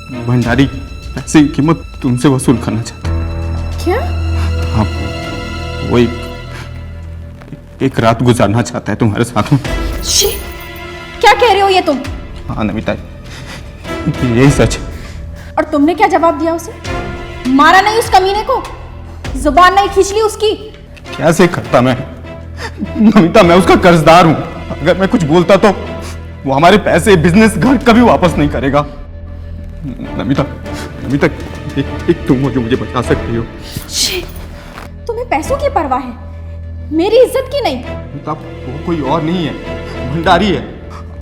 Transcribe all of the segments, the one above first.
भंडारी पैसे की कीमत तुमसे वसूल करना चाहता है। क्या? हाँ, वो एक रात गुजारना चाहता है तुम्हारे साथ में। शी, क्या कह रहे हो ये तुम? हाँ नमिता, यही सच है। और तुमने क्या जवाब दिया उसे? मारा नहीं उस कमीने को? जुबान नहीं खींच ली उसकी? कैसे करता मैं नमिता, मैं उसका कर्जदार हूं। अगर मैं कुछ बोलता तो वो हमारे पैसे, बिजनेस, घर कभी वापस नहीं करेगा। नमिता, नमिता, एक तुम हो जो मुझे बचा सकती हो। शी, तुम्हें पैसों की परवाह है, मेरी इज्जत की नहीं। नमिता, वो कोई और नहीं है, भंडारी है।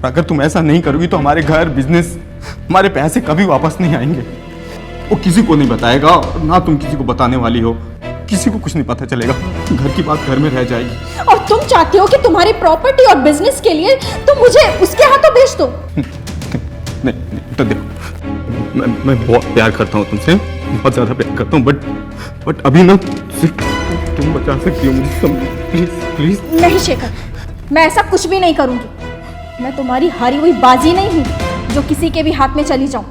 अगर तुम ऐसा नहीं करोगी तो हमारे घर, बिजनेस, हमारे पैसे कभी वापस नहीं आएंगे। वो किसी को नहीं बताएगा, ना तुम किसी को बताने वाली हो। किसी को कुछ नहीं पता चलेगा। घर की बात घर में रह जाएगी। और तुम चाहते हो कि तुम्हारी प्रॉपर्टी और बिजनेस के लिए तुम मुझे उसके हाथों बेच दो? नहीं, तो देखो, मैं बहुत प्यार करता हूँ तुमसे, बहुत ज्यादा प्यार करता हूँ, बट अभी ना सिर्फ तुम बचा सकती हो मुझे। Please please. नहीं शेखर, मैं ऐसा कुछ भी नहीं करूंगी। मैं तुम्हारी हारी हुई बाजी नहीं हूँ जो किसी के भी हाथ में चली जाऊं।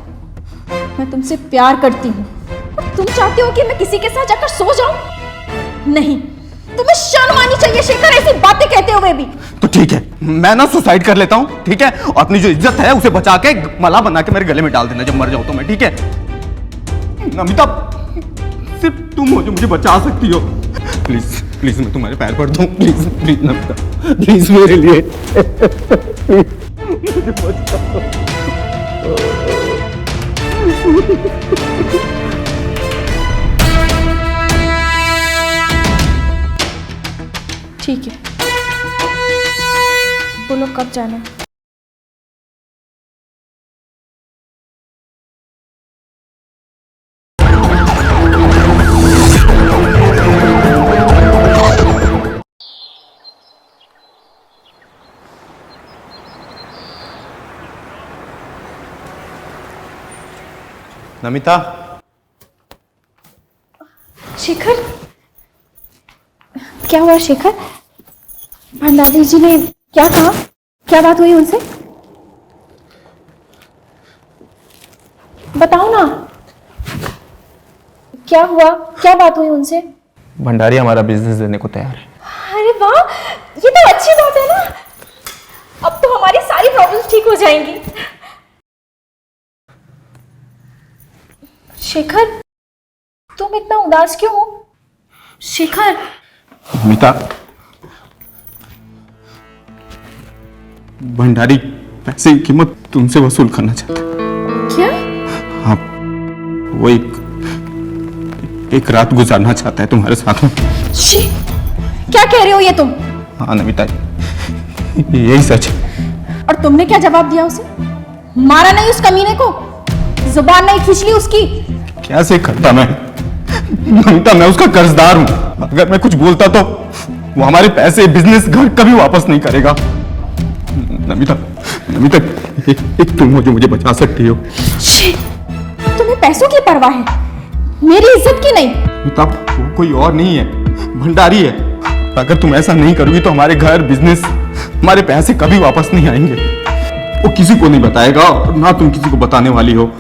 मैं तुमसे प्यार करती हूँ और तुम चाहते हो कि मैं किसी के साथ जाकर सो जाऊं? नहीं, तुम्हें शर्म आनी चाहिए शेखर, ऐसी बातें कहते हुए भी। तो ठीक है, मैं ना सुसाइड कर लेता हूँ, ठीक है? और अपनी जो इज्जत है उसे बचा के मला बना के मेरे गले में डाल देना जब मर जाओ तो मैं, ठीक है? नमिता, सिर्फ तुम हो जो मुझे बचा सकती हो। प्लीज प्लीज, मैं तुम्हारे पैर पड़ दूं, प्लीज प्लीज नमिता, प्लीज मेरे लिए मुझे बचाओ। ठीक है, बोलो कब जाना है? नमिता, शेखर, क्या हुआ शेखर? भंडारी जी ने क्या कहा? क्या बात हुई उनसे? बताओ ना, क्या हुआ? क्या बात हुई उनसे? भंडारी हमारा बिजनेस देने को तैयार है। अरे वाह, ये तो अच्छी बात है ना। अब तो हमारी सारी प्रॉब्लम्स ठीक हो जाएंगी। शेखर, तुम इतना उदास क्यों हो? शेखर, नमिता, भंडारी पैसे की कीमत तुमसे वसूल करना चाहता है। क्या? हाँ, वो एक रात गुजारना चाहता है तुम्हारे साथ में। शी, क्या कह रहे हो ये तुम? हाँ नमिता, यही सच है। और तुमने क्या जवाब दिया उसे? मारा नहीं उस कमीने को? जुबान नहीं खींच ली उसकी? कैसे करता मैं नमिता, मैं उसका कर्जदार हूं। अगर मैं कुछ बोलता तो वो हमारे पैसे, बिजनेस, घर कभी वापस नहीं करेगा। नमिता, नमिता, एक तुम हो जो मुझे बचा सकती हो। शी, तुम्हें पैसों की परवाह है, मेरी इज्जत की नहीं। नमिता, वो कोई और नहीं है, भंडारी है। अगर तुम ऐसा नहीं करोगी तो हमारे घर, बिजनेस, हमारे पैसे कभी वापस नहीं आएंगे। वो किसी को नहीं बताएगा, ना तुम किसी को बताने वाली हो।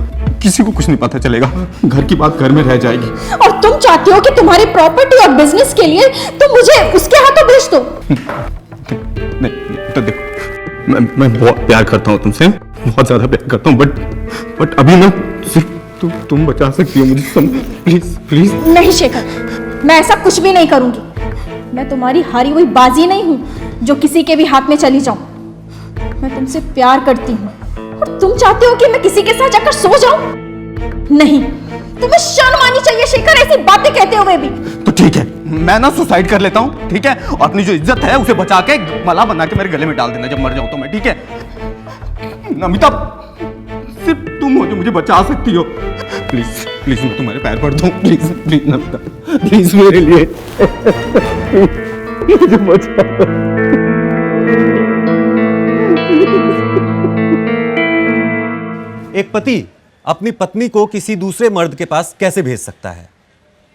किसी को कुछ नहीं पता चलेगा। घर की बात घर में रह जाएगी। और तुम चाहते हो कि तुम्हारी प्रॉपर्टी और बिजनेस के लिए तुम मुझे उसके हाथों बेच दो? नहीं, तो देखो, मैं बहुत प्यार करता हूँ तुमसे, बहुत ज्यादा प्यार करता हूँ, बट अभी ना सिर्फ तुम बचा सकती हो मुझे। Please please. नहीं शेखर, मैं ऐसा कुछ भी नहीं करूंगी। मैं तुम्हारी हारी हुई बाजी नहीं हूं जो किसी के भी हाथ में चली जाऊं। मैं तुमसे प्यार करती हूँ और तुम चाहते हो कि मैं किसी के साथ जाकर सो जाऊं? नहीं, तुम्हें शर्म आनी चाहिए शेखर, ऐसी बातें कहते हुए भी। तो ठीक है, मैं ना सुसाइड कर लेता हूँ, ठीक है? और अपनी जो इज्जत है उसे बचा के मला बना के मेरे गले में डाल देना जब मर जाऊं तो मैं, ठीक है? नमिता, सिर्फ तुम हो जो मुझे बचा सकती हो। प्लीज प्लीज, मैं तुम्हारे पैर पड़ दूं, प्लीज प्लीज नमिता, प्लीज मेरे लिए मुझे बचाओ। एक पति अपनी पत्नी को किसी दूसरे मर्द के पास कैसे भेज सकता है?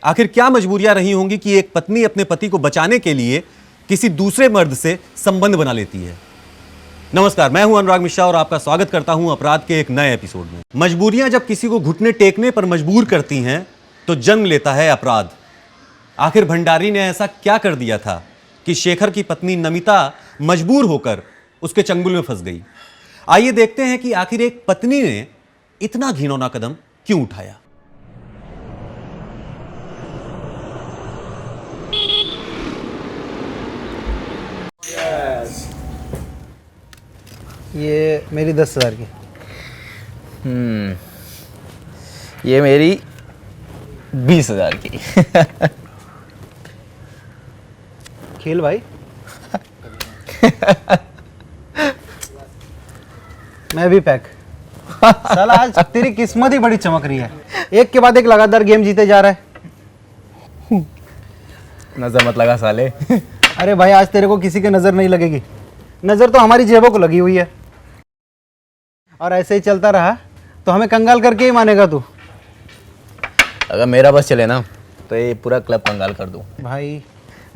आखिर क्या मजबूरियां रही होंगी कि एक पत्नी अपने पति को बचाने के लिए किसी दूसरे मर्द से संबंध बना लेती है? नमस्कार, मैं हूं अनुराग मिश्रा और आपका स्वागत करता हूं अपराध के एक नए एपिसोड में। मजबूरियां जब किसी को घुटने टेकने पर मजबूर करती हैं तो जन्म लेता है अपराध। आखिर भंडारी ने ऐसा क्या कर दिया था कि शेखर की पत्नी नमिता मजबूर होकर उसके चंगुल में फंस गई। आइए देखते हैं कि आखिर एक पत्नी ने इतना घिनौना कदम क्यों उठाया। ये मेरी 10,000 की। ये मेरी 20,000 की। खेल भाई। मैं भी पैक। साला आज तेरी किस्मत ही बड़ी चमक रही है, एक के बाद एक लगातार गेम जीते जा रहा है। नजर मत लगा साले। अरे भाई आज तेरे को किसी की नजर नहीं लगेगी, नजर तो हमारी जेबों को लगी हुई है। और ऐसे ही चलता रहा तो हमें कंगाल करके ही मानेगा तू। अगर मेरा बस चले ना तो ये पूरा क्लब कंगाल कर दूं। भाई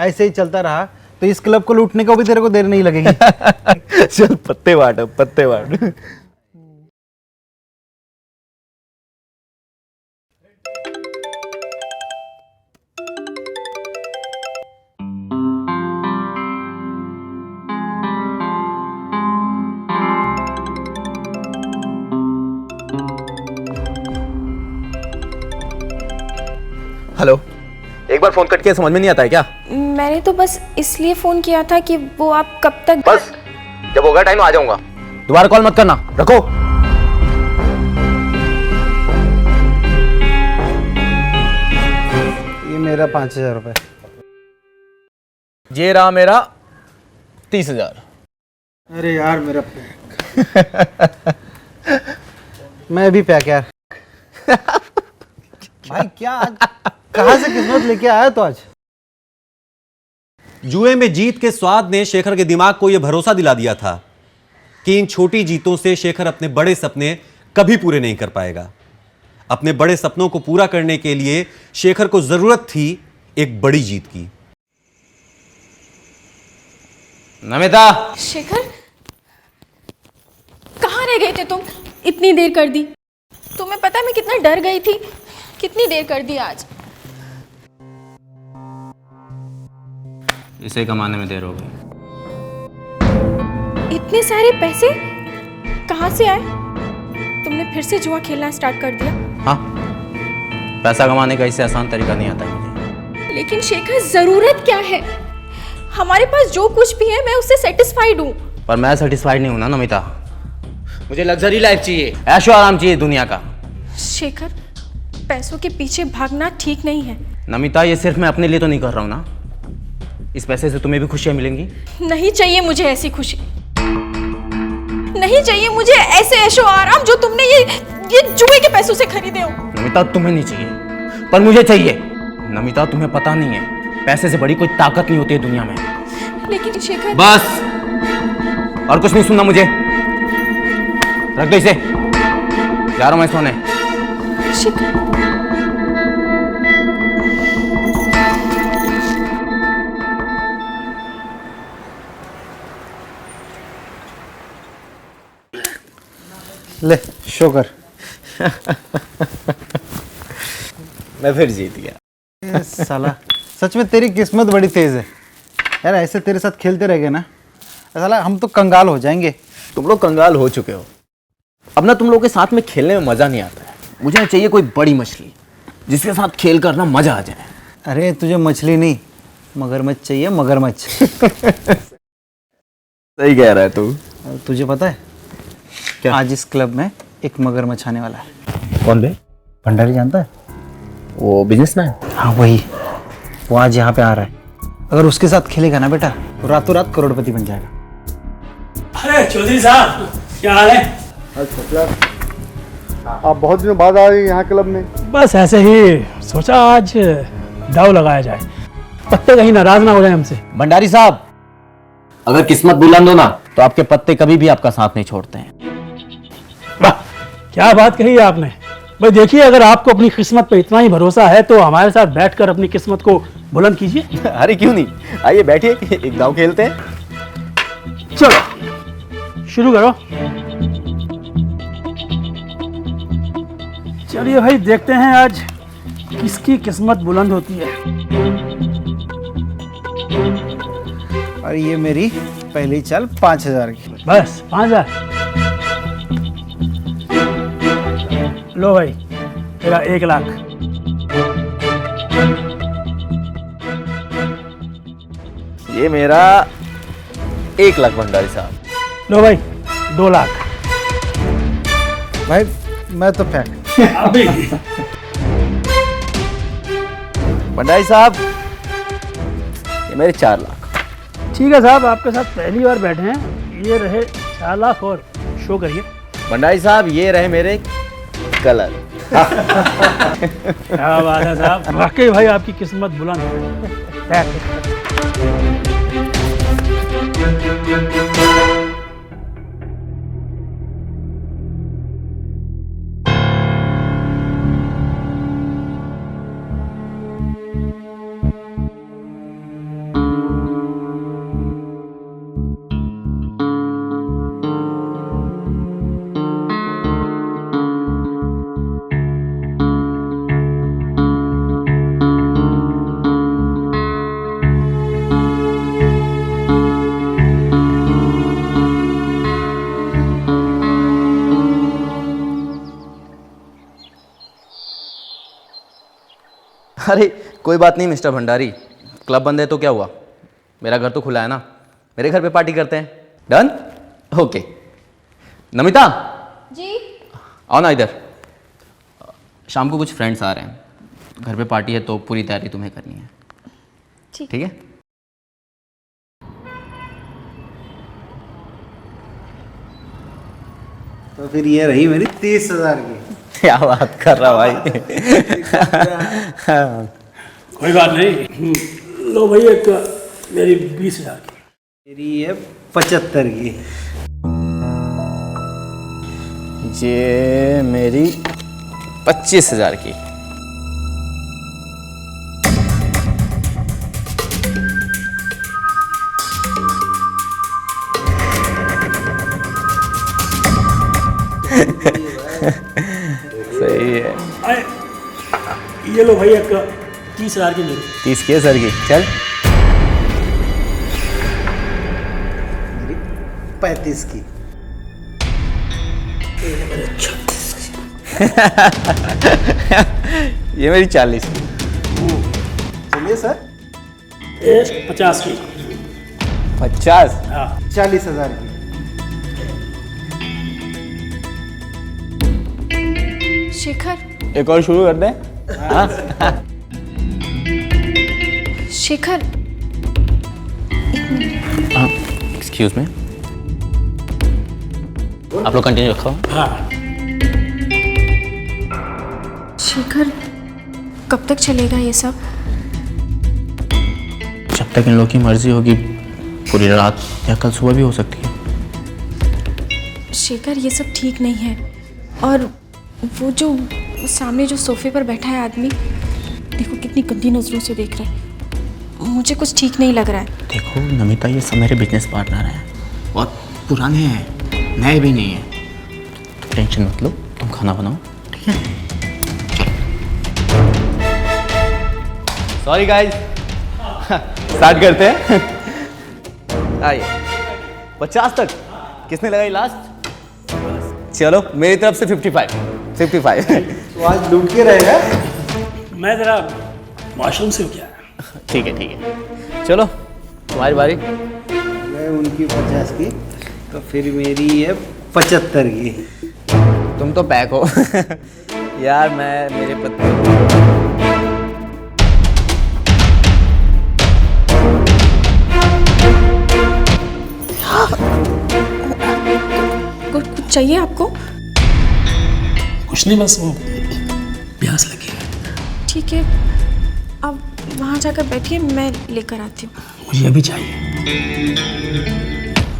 ऐसे ही चलता रहा तो इस क्लब को लूटने को भी तेरे को देर नहीं लगेगी। चल पत्ते बांट, पत्ते बांट। हेलो, एक बार फोन कट के समझ में नहीं आता है क्या? मैंने तो बस इसलिए फोन किया था कि वो आप कब तक। बस जब होगा टाइम आ जाऊंगा, दोबारा कॉल मत करना, रखो। ये मेरा 5,000 रुपये। ये रहा मेरा 30,000। अरे यार मेरा पैक। मैं भी पैक यार। भाई क्या आज कहां से किस्मत लेके आया तो आज। जुए में जीत के स्वाद ने शेखर के दिमाग को यह भरोसा दिला दिया था कि इन छोटी जीतों से शेखर अपने बड़े सपने कभी पूरे नहीं कर पाएगा। अपने बड़े सपनों को पूरा करने के लिए शेखर को जरूरत थी एक बड़ी जीत की। नमिता, शेखर, कहाँ रह गए थे तुम? इतनी देर कर दी। तुम्हें पता है मैं कितना डर गई थी, कितनी देर कर दी आज। इसे कमाने में देर हो गई। इतने सारे पैसे कहाँ से आए? तुमने फिर से जुआ खेलना स्टार्ट कर दिया? हाँ, पैसा कमाने का इससे आसान तरीका नहीं आता है मुझे। लेकिन शेखर जरूरत क्या है? हमारे पास जो कुछ भी है मैं उससे सेटिस्फाइड हूँ। पर मैं सेटिस्फाइड नहीं हूं ना नमिता, मुझे लग्जरी लाइफ चाहिए, ऐशो आराम चाहिए दुनिया का। शेखर, पैसों के पीछे भागना ठीक नहीं है। नमिता, ये सिर्फ मैं अपने लिए तो नहीं कर रहा हूं ना, इस पैसे से तुम्हें भी खुशियां मिलेंगी। नहीं चाहिए मुझे ऐसी खुशी, नहीं चाहिए मुझे ऐसे ऐशो आराम जो तुमने ये जुए के पैसों से खरीदे हो। नमिता, तुम्हें नहीं चाहिए पर मुझे चाहिए। नमिता, तुम्हें पता नहीं है, पैसे से बड़ी कोई ताकत नहीं होती है दुनिया में। लेकिन शेखर, बस, और कुछ नहीं सुनना मुझे। रख दो इसे, जा रहा हूं मैं सोने। शेखर, ले शो कर। मैं फिर जीत गया। साला सच में तेरी किस्मत बड़ी तेज है यार, ऐसे तेरे साथ खेलते रह गए ना साला हम तो कंगाल हो जाएंगे। तुम लोग कंगाल हो चुके हो, अब ना तुम लोगों के साथ में खेलने में मजा नहीं आता है। मुझे चाहिए कोई बड़ी मछली जिसके साथ खेल कर ना मजा आ जाए। अरे तुझे मछली नहीं मगरमच्छ चाहिए, मगरमच्छ। सही कह रहा है तू। और तुझे पता है क्या? आज इस क्लब में एक मगरमच्छ आने वाला है। कौन बे? भंडारी जानता है? वो बिजनेसमैन। हाँ वही, वो आज यहाँ पे आ रहा है। अगर उसके साथ खेलेगा ना बेटा तो रातों रात करोड़पति बन जाएगा। अरे चौधरी साहब, क्या हाल है? आप बहुत दिनों बाद आए यहाँ क्लब में। बस ऐसे ही सोचा आज दाव लगाया जाए, पत्ते कहीं नाराज ना हो जाए हमसे। भंडारी साहब, अगर किस्मत बुलंद हो ना तो आपके पत्ते कभी भी आपका साथ नहीं छोड़ते हैं। वाह, क्या बात कही है आपने। भाई देखिए, अगर आपको अपनी किस्मत पे इतना ही भरोसा है तो हमारे साथ बैठकर अपनी किस्मत को बुलंद कीजिए। अरे क्यों नहीं, आइए बैठिए, एक दाव खेलते हैं। चलो शुरू करो। चलिए भाई, देखते हैं आज किसकी किस्मत बुलंद होती है। और ये मेरी पहली चाल 5,000 की। बस 5,000। लो भाई, तेरा 1,00,000। ये मेरा 1,00,000 भंडारी साहब। लो भाई, 2,00,000। भाई मैं तो फेंक। अभी भंडारी साहब, ये मेरे 4,00,000। ठीक है साहब, आपके साथ पहली बार बैठे हैं। ये रहे 4,00,000 और शो करिए। भंडारी साहब, ये रहे मेरे कलर। क्या बात है साहब, वाकई भाई आपकी किस्मत बुलंद है। अरे कोई बात नहीं मिस्टर भंडारी, क्लब बंद है तो क्या हुआ, मेरा घर तो खुला है ना, मेरे घर पे पार्टी करते हैं। डन? ओके। नमिता, जी। आओ ना इधर। शाम को कुछ फ्रेंड्स आ रहे हैं, घर पे पार्टी है तो पूरी तैयारी तुम्हें करनी है। ठीक है। तो फिर ये रही मेरी 30,000 की। क्या बात कर रहा भाई। कोई बात नहीं। लो भाई, एक मेरी 20,000 की। मेरी ये 75 की। ये मेरी 25,000 की। सही है। ये लो भाई, एक 30,000 की मेरी। 30 की है सर की। चल 35 की। ये मेरी 40 की। चलिए सर, ये 50 की। 50? हाँ। 40,000 की। शेखर, एक और शुरू कर दें? हाँ? शेखर, एक्सक्यूज मी, आप लोग कंटिन्यू रखो। हाँ। शेखर, कब तक चलेगा ये सब? जब तक इन लोगों की मर्जी होगी, पूरी रात या कल सुबह भी हो सकती है। शेखर, ये सब ठीक नहीं है। और वो जो सामने जो सोफे पर बैठा है आदमी, देखो कितनी गंदी नजरों से देख रहा है। मुझे कुछ ठीक नहीं लग रहा है। देखो नमिता, ये सब मेरे बिजनेस पार्टनर हैं, बहुत पुराने हैं, नए भी नहीं हैं। तो टेंशन मत लो, तुम खाना बनाओ, ठीक है? सॉरी गाइस, स्टार्ट करते हैं। आइए, 50 तक किसने लगाई लास्ट? चलो मेरी तरफ से 55। तो आज लूट के रहेगा। मैं जरा वॉशरूम से क्या। ठीक है, चलो तुम्हारी बारी। मैं उनकी 50 की, तो फिर मेरी ये 75 की। तुम तो पैक हो। यार मैं मेरे पति कुछ चाहिए आपको? कुछ नहीं, बस वो प्यास लगी है। ठीक है, अब वहाँ जाकर बैठिए, मैं लेकर आती हूँ। मुझे अभी चाहिए।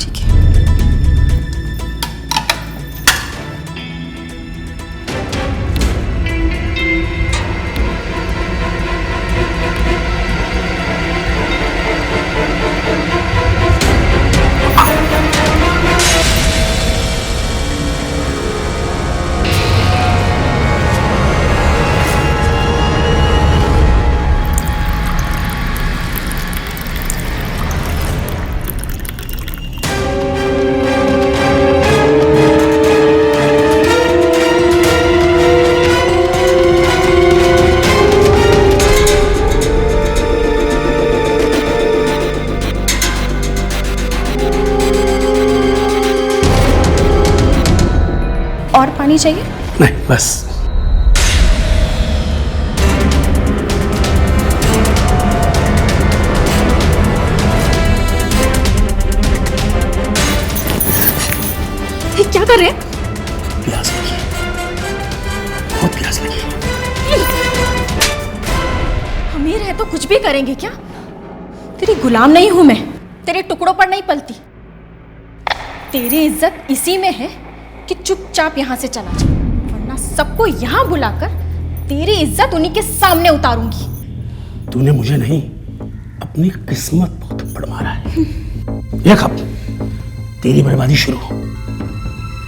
ठीक है। नहीं चाहिए? नहीं बस। ये क्या कर रहे हैं? प्यास लगी है, बहुत प्यास लगी है। अमीर है तो कुछ भी करेंगे क्या? तेरी गुलाम नहीं हूं मैं, तेरे टुकड़ों पर नहीं पलती। तेरी इज्जत इसी में है कि चुपचाप यहां से चला जा, वरना सबको यहां बुलाकर तेरी इज्जत उन्हीं के सामने उतारूंगी। तूने मुझे नहीं, अपनी किस्मत पर थप्पड़ मारा है। ये कब तेरी बर्बादी शुरू हो।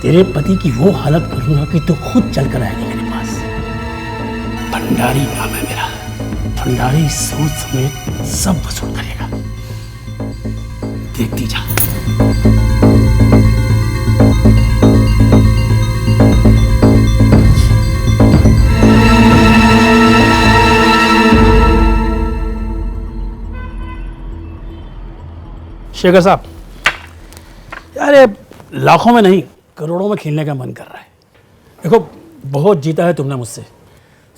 तेरे पति की वो हालत करूंगा कि तू खुद चलकर आएगी मेरे पास। भंडारी नाम है मेरा। भंडारी सोच समेत सब वसूल करेगा। देखती जा। शेखर साहब, यार ये लाखों में नहीं करोड़ों में खेलने का मन कर रहा है। देखो बहुत जीता है तुमने मुझसे,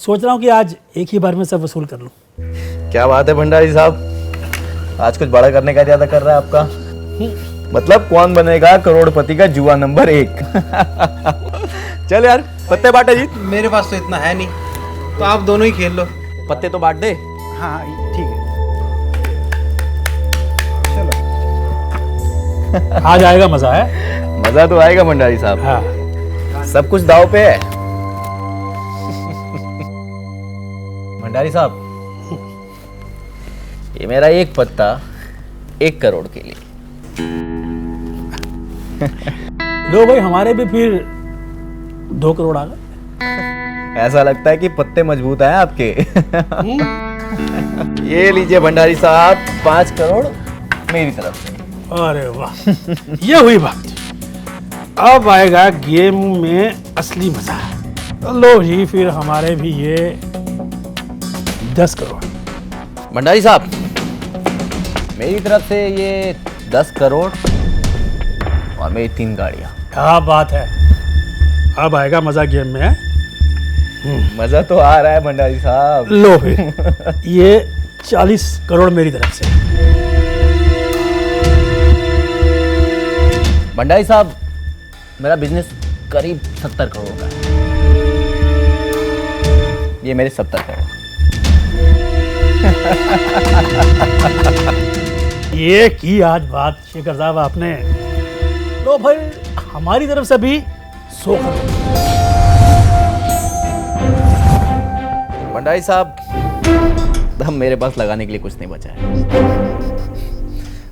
सोच रहा हूँ कि आज एक ही बार में सब वसूल कर लूँ। क्या बात है भंडारी साहब, आज कुछ बड़ा करने का इरादा कर रहा है आपका? मतलब कौन बनेगा करोड़पति का जुआ नंबर 1? चल यार पत्ते बांटे जी। मेरे पास तो इतना है नहीं, तो आप दोनों ही खेल लो। पत्ते तो बांट दे। हाँ ठीक है, आज आएगा मजा है। मजा तो आएगा भंडारी साहब। हाँ सब कुछ दाव पे है। भंडारी साहब, ये मेरा एक पत्ता 1 करोड़ के लिए। लो भाई, हमारे भी फिर 2 करोड़ आ गए। ऐसा लगता है कि पत्ते मजबूत हैं आपके। ये लीजिए भंडारी साहब 5 करोड़ मेरी तरफ से। अरे वाह, ये हुई बात। अब आएगा गेम में असली मजा। तो लो जी, फिर हमारे भी ये 10 करोड़। भंडारी साहब, मेरी तरफ से ये 10 करोड़ और मेरी 3 गाड़ियां। क्या बात है, अब आएगा मजा गेम में। है? मजा तो आ रहा है भंडारी साहब। लो फिर ये 40 करोड़ मेरी तरफ से। भंडारी साहब, मेरा बिजनेस करीब 70 करोड़ का है। ये मेरे 70 करोड़। ये की आज बात शेखर साहब आपने। लो भाई, हमारी तरफ से भी 100 करोड़। भंडारी साहब, हम मेरे पास लगाने के लिए कुछ नहीं बचा है।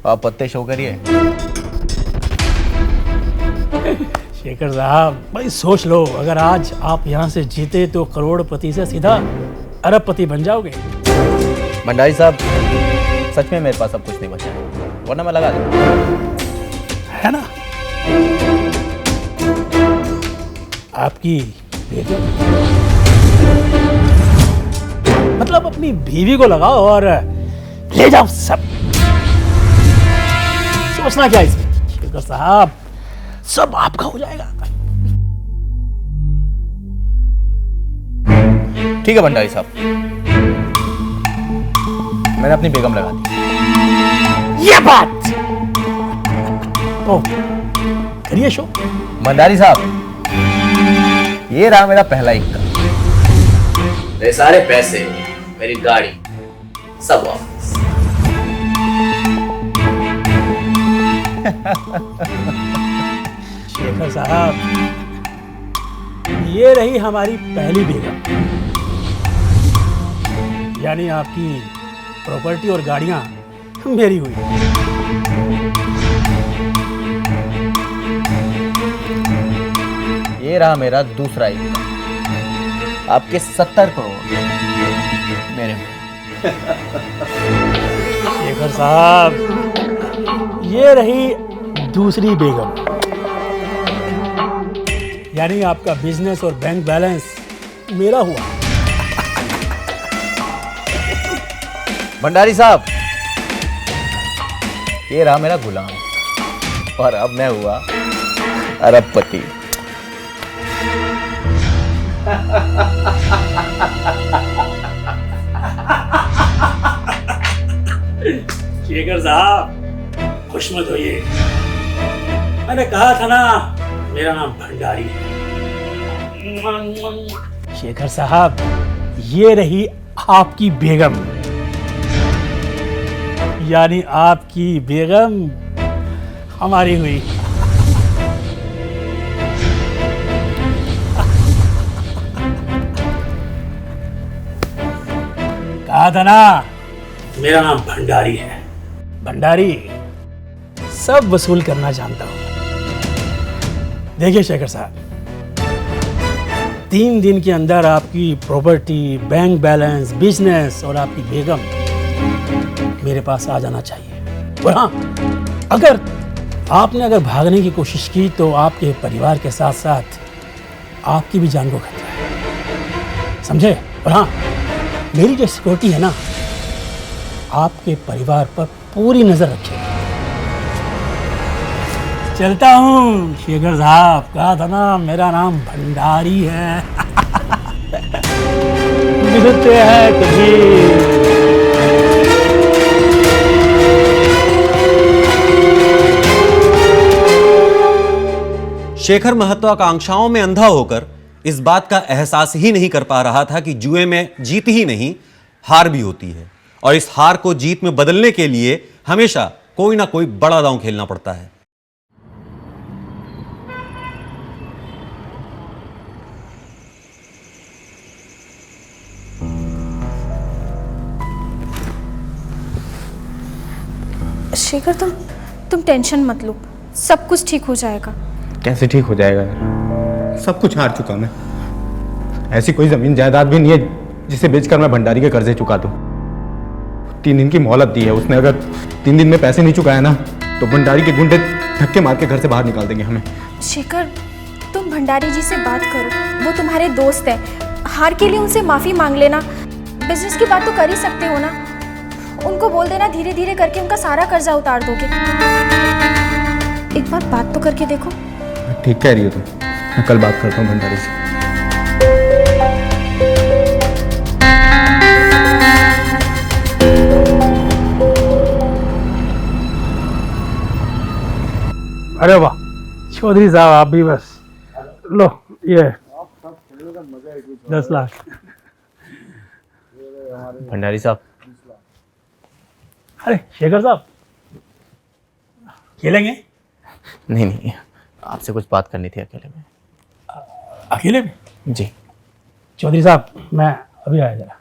आप पत्ते शो करिए। शेखर साहब भाई सोच लो, अगर आज आप यहाँ से जीते तो करोड़पति से सीधा अरबपति बन जाओगे। भंडारी साहब, सच में मेरे पास अब कुछ नहीं बचा है, वरना मैं लगा देता। है ना? आपकी बेगम, मतलब अपनी बीवी को लगाओ और ले जाओ सब। सोचना क्या इसमें शेखर साहब, सब आपका हो जाएगा। ठीक है भंडारी साहब, मैंने अपनी बेगम लगा दी। ये बात तो करिए शो। भंडारी साहब, ये रहा मेरा पहला इक्का। मेरे सारे पैसे, मेरी गाड़ी, सब वापस। शेखर साहब, ये रही हमारी पहली बेगम, यानी आपकी प्रॉपर्टी और गाड़ियां मेरी हुई। ये रहा मेरा दूसरा इक्का, आपके 70 करोड़ मेरे हुए। शेखर साहब, ये रही दूसरी बेगम, यानी आपका बिजनेस और बैंक बैलेंस मेरा हुआ। भंडारी साहब, ये रहा मेरा गुलाम, और अब मैं हुआ अरबपति। शेखर साहब खुश मत होइए, मैंने कहा था ना मेरा नाम भंडारी है। शेखर साहब, ये रही आपकी बेगम, यानी आपकी बेगम हमारी हुई। कहा था ना मेरा नाम भंडारी है। भंडारी सब वसूल करना जानता हूं। देखिए शेखर साहब, 3 दिन के अंदर आपकी प्रॉपर्टी, बैंक बैलेंस, बिजनेस और आपकी बेगम मेरे पास आ जाना चाहिए। और हाँ, अगर आपने भागने की कोशिश की तो आपके परिवार के साथ साथ आपकी भी जान को खतरा है, समझे? और हाँ, मेरी जो सिक्योरिटी है ना, आपके परिवार पर पूरी नजर रखिए। चलता हूँ शेखर साहब, कहा था ना मेरा नाम भंडारी है। मिलते हैं कभी। शेखर महत्वाकांक्षाओं में अंधा होकर इस बात का एहसास ही नहीं कर पा रहा था कि जुए में जीत ही नहीं, हार भी होती है, और इस हार को जीत में बदलने के लिए हमेशा कोई ना कोई बड़ा दांव खेलना पड़ता है। शेखर, तुम टेंशन मत लो, सब कुछ ठीक हो जाएगा। कैसे ठीक हो जाएगा यार? सब कुछ हार चुका मैं। ऐसी कोई जमीन जायदाद भी नहीं है जिसे बेचकर मैं भंडारी के कर्जे चुका दूं। 3 दिन की मोहलत दी है उसने, अगर 3 दिन में पैसे नहीं चुकाया ना तो भंडारी के गुंडे धक्के मार के घर से बाहर निकाल देंगे हमें। शेखर, तुम भंडारी जी से बात करो, वो तुम्हारे दोस्त हैं। हार के लिए उनसे माफी मांग लेना। बिजनेस की बात तो कर ही सकते हो ना, उनको बोल देना धीरे धीरे करके उनका सारा कर्जा उतार दोगे। एक बार बात तो करके देखो। ठीक कह रही हो तुम, मैं कल बात करता हूँ भंडारी से। अरे वाह चौधरी साहब, आप भी बस लो ये 10 लाख। भंडारी साहब, अरे शेखर साहब, खेलेंगे? नहीं नहीं, आपसे कुछ बात करनी थी अकेले में। अकेले में? जी। चौधरी साहब, मैं अभी आया जरा।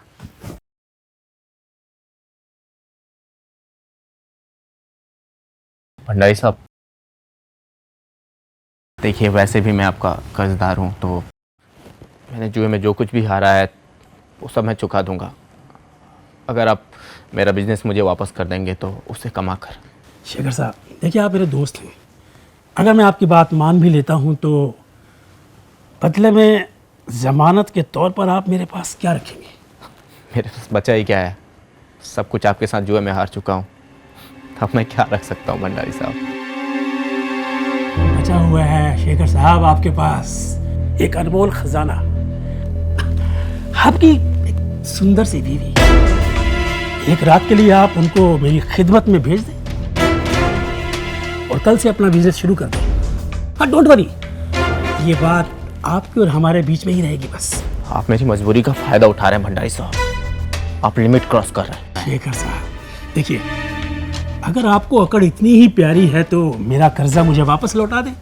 भंडारी साहब, देखिए वैसे भी मैं आपका कर्जदार हूँ, तो मैंने जुए में जो कुछ भी हारा है वो सब मैं चुका दूंगा, अगर आप मेरा बिजनेस मुझे वापस कर देंगे तो उसे कमा कर। शेखर साहब, देखिए आप मेरे दोस्त हैं, अगर मैं आपकी बात मान भी लेता हूं तो बदले में ज़मानत के तौर पर आप मेरे पास क्या रखेंगे? मेरे पास बचा ही क्या है, सब कुछ आपके साथ जुए में हार चुका हूँ, अब मैं क्या रख सकता हूँ भंडारी साहब? बचा हुआ है शेखर साहब आपके पास एक अनमोल खजाना, आपकी एक सुंदर सी बीवी। एक रात के लिए आप उनको मेरी खिदमत में भेज दें और कल से अपना बिजनेस शुरू कर दें। हाँ, डोंट वरी, ये बात आपके और हमारे बीच में ही रहेगी बस। आप मेरी मजबूरी का फायदा उठा रहे हैं भंडारी साहब, आप लिमिट क्रॉस कर रहे हैं। शेखर साहब देखिए, अगर आपको अकड़ इतनी ही प्यारी है तो मेरा कर्जा मुझे वापस लौटा दें,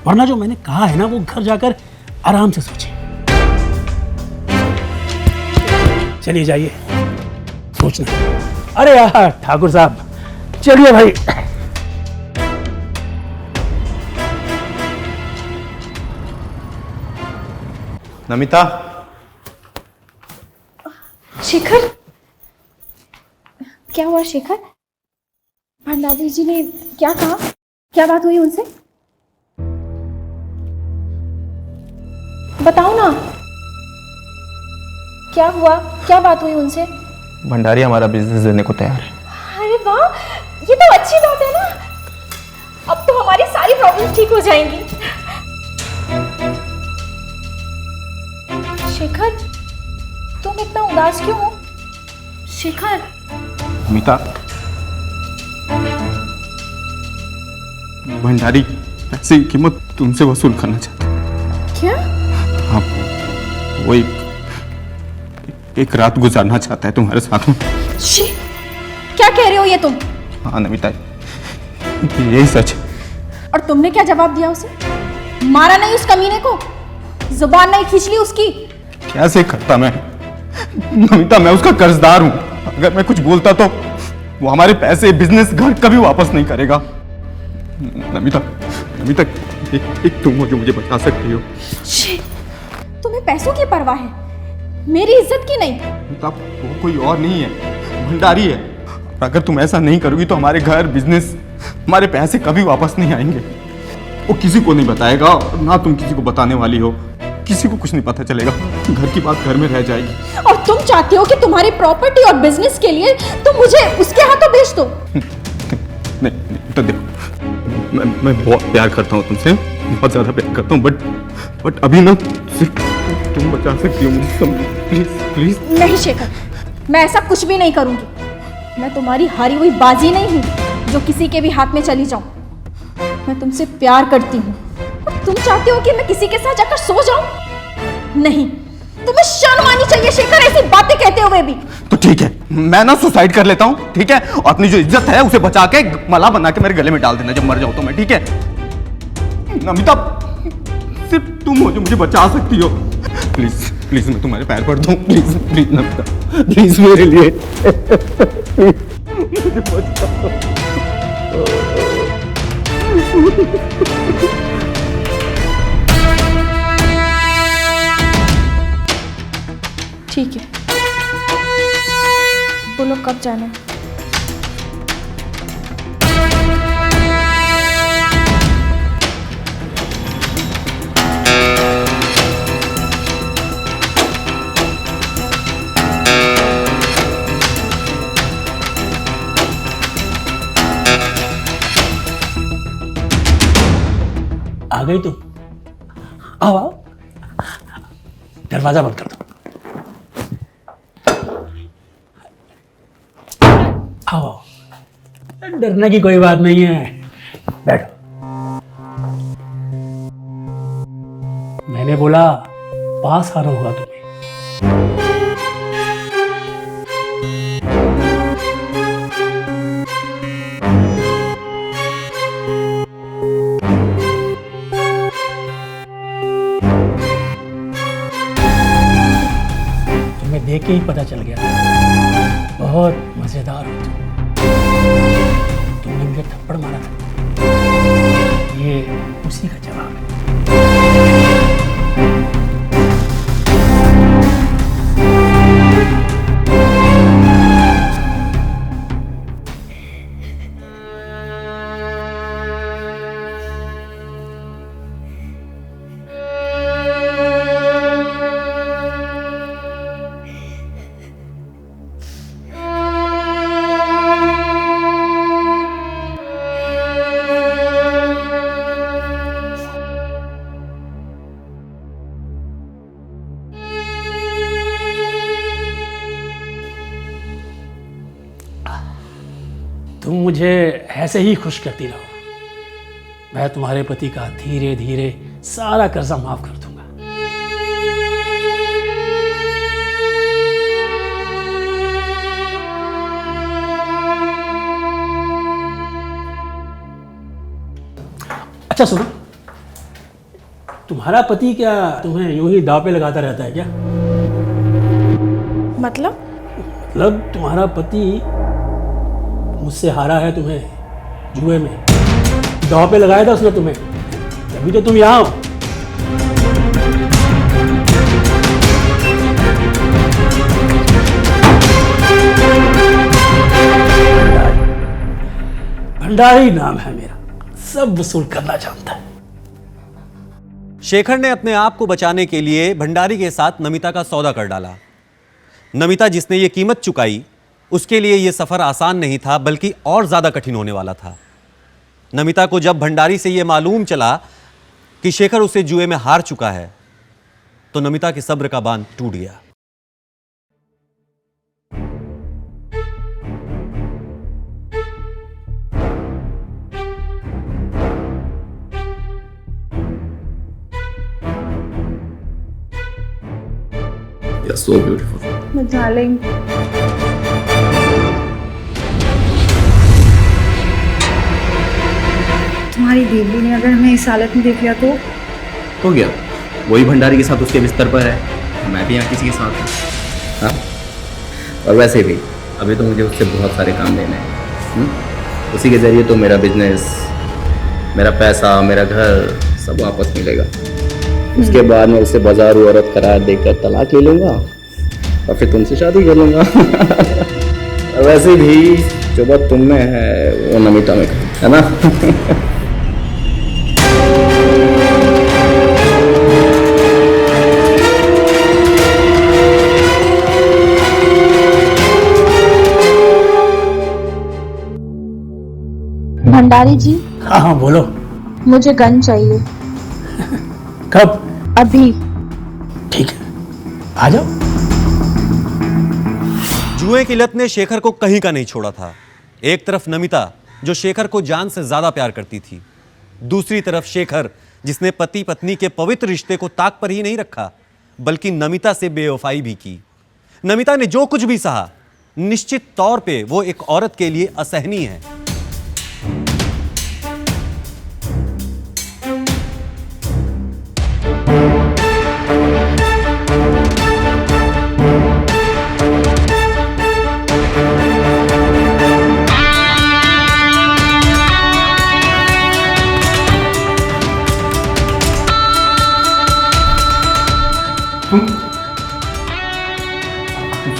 वरना जो मैंने कहा है ना वो घर जाकर आराम से सोचें। चलिए जाइए, सोचना। अरे यार ठाकुर साहब, चलिए भाई। नमिता, शेखर, क्या हुआ शेखर? भंडारी जी ने क्या कहा? क्या बात हुई उनसे? बताओ ना, क्या हुआ? क्या बात हुई उनसे? भंडारी हमारा बिजनेस देने को तैयार है। अरे वाह, ये तो अच्छी बात है ना। अब तो हमारी सारी प्रॉब्लम ठीक हो जाएंगी। शेखर, तुम इतना उदास क्यों हो? शेखर, नमिता, भंडारी पैसे की कीमत तुमसे वसूल करना चाहता है। क्या? हाँ, वो एक रात गुजारना चाहता है तुम्हारे साथ में। शी, क्या कह रहे हो ये तुम? हाँ नमिता, यही सच है। और तुमने क्या जवाब दिया उसे? मारा नहीं उस कमीने को? जुबान नहीं खींच ली उसकी? कैसे करता मैं? नमिता, मैं उसका कर्जदार हूं। अगर मैं कुछ बोलता तो वो हमारे पैसे, बिजनेस, घर कभी वापस नहीं करेगा। नमिता, नमिता, एक तुम हो जो मुझे बचा सकती हो। शी, तुम्हें पैसों की परवाह है, मेरी इज्जत की नहीं। नमिता, वो कोई और नहीं है, भंडारी है। और अगर तुम ऐसा नहीं करोगी तो हमारे घर, बिजनेस, हमारे पैसे कभी वापस नहीं आएंगे। वो किसी को नहीं बताएगा और ना तुम किसी को बताने वाली हो। किसी को कुछ नहीं पता चलेगा। घर की बात घर में रह जाएगी। और तुम चाहती हो कि तुम्हारी प्रॉपर्टी और बिजनेस के लिए तुम मुझे उसके हाथों बेच दो? नहीं, तो देखो, मैं बहुत प्यार करता हूँ तुमसे, बहुत ज्यादा प्यार करता हूँ, बट अभी ना सिर्फ तुम बचा सकती हो मुझे। Please please. नहीं शेखर, मैं ऐसा कुछ भी नहीं करूंगी। मैं तुम्हारी हारी हुई बाजी नहीं हूं जो किसी के भी हाथ में चली जाऊं। मैं तुमसे प्यार करती हूँ। तुम चाहते हो कि मैं किसी के साथ जाकर सो जाऊं? नहीं, तुम्हें शर्म आनी चाहिए शेखर, ऐसी बातें कहते हुए भी। तो ठीक है, मैं ना सुसाइड कर लेता हूँ, ठीक है? और अपनी जो इज्जत है उसे बचा के मला बना के मेरे गले में डाल देना जब मर जाऊं तो मैं, ठीक है? नमिता, सिर्फ तुम हो जो मुझे बचा सकती हो। प्लीज प्लीज, मैं तुम्हारे पैर पड़ता हूँ। प्लीज प्लीज नमिता, प्लीज मेरे लिए मुझे बचाओ। ठीक है, बोलो कब जाना है? आ गई तुम? आओ आओ, दरवाजा बंद कर दो। आओ, डरने की कोई बात नहीं है, बैठो। मैंने बोला पास आना होगा तुम्हें। तुम्हें देख के ही पता चल गया, बहुत मजेदार हो तुम। तुमने मुझे थप्पड़ मारा था, ये उसी का जवाब है। तुम मुझे ऐसे ही खुश करती रहो, मैं तुम्हारे पति का धीरे धीरे सारा कर्जा माफ कर दूंगा। अच्छा सुनो, तुम्हारा पति क्या तुम्हें यूं ही दांव पे लगाता रहता है क्या? मतलब तुम्हारा पति मुझसे हारा है तुम्हें जुए में, दांव पे लगाया था उसने तुम्हें, तभी तो तुम यहाँ हो। भंडारी नाम है मेरा, सब वसूल करना जानता है। शेखर ने अपने आप को बचाने के लिए भंडारी के साथ नमिता का सौदा कर डाला। नमिता जिसने ये कीमत चुकाई, उसके लिए यह सफर आसान नहीं था, बल्कि और ज्यादा कठिन होने वाला था। नमिता को जब भंडारी से यह मालूम चला कि शेखर उसे जुए में हार चुका है, तो नमिता के सब्र का बांध टूट गया। You're so beautiful. डार्लिंग, तुम्हारी देवी ने अगर हमें इस हालत में देख लिया तो? हो गया, वही भंडारी के साथ उसके बिस्तर पर है, मैं भी यहाँ किसी के साथ हूँ। हाँ, और वैसे भी अभी तो मुझे उससे बहुत सारे काम लेने हैं। उसी के ज़रिए तो मेरा बिजनेस, मेरा पैसा, मेरा घर सब वापस मिलेगा। उसके बाद मैं उससे बाजारू औरत करार देकर तलाक ले लूँगा और फिर तुमसे शादी कर लूँगा। और वैसे भी जो बात तुम में है वो नमिता में है ना। भंडारी जी, हाँ हाँ बोलो। मुझे गन चाहिए कब? अभी। ठीक है, आ जाओ। जुए की लत ने शेखर को कहीं का नहीं छोड़ा था। एक तरफ नमिता जो शेखर को जान से ज्यादा प्यार करती थी, दूसरी तरफ शेखर जिसने पति पत्नी के पवित्र रिश्ते को ताक पर ही नहीं रखा बल्कि नमिता से बेवफाई भी की। नमिता ने जो कुछ भी सहा, निश्चित तौर पे वो एक औरत के लिए असहनीय है।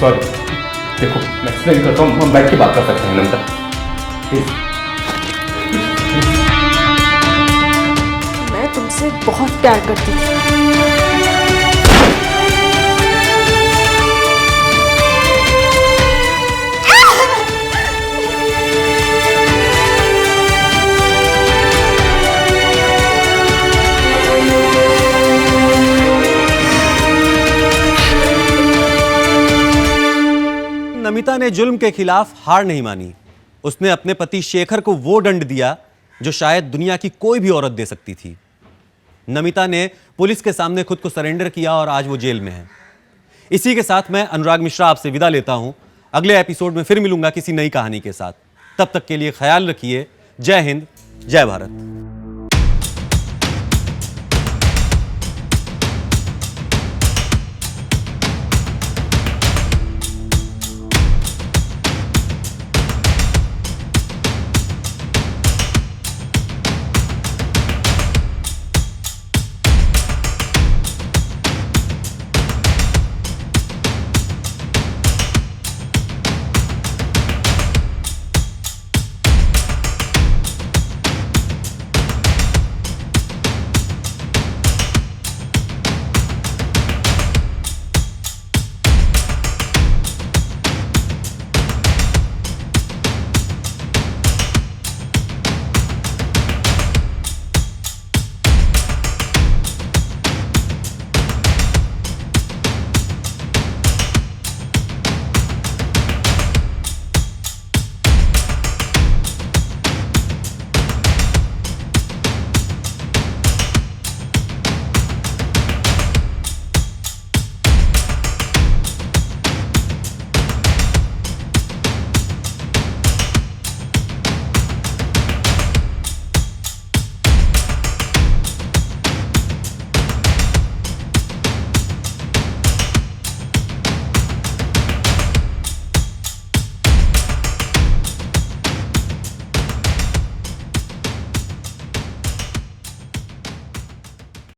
सॉरी, देखो मैं एक्सप्लेन करता हूँ, हम बैठ के बात कर सकते हैं नमिता, प्लीज। मैं तुमसे बहुत प्यार करती हूँ। नमिता ने जुल्म के खिलाफ हार नहीं मानी। उसने अपने पति शेखर को वो दंड दिया जो शायद दुनिया की कोई भी औरत दे सकती थी। नमिता ने पुलिस के सामने खुद को सरेंडर किया और आज वो जेल में है। इसी के साथ मैं अनुराग मिश्रा आपसे विदा लेता हूं। अगले एपिसोड में फिर मिलूंगा किसी नई कहानी के साथ। तब तक के लिए ख्याल रखिए। जय हिंद, जय भारत।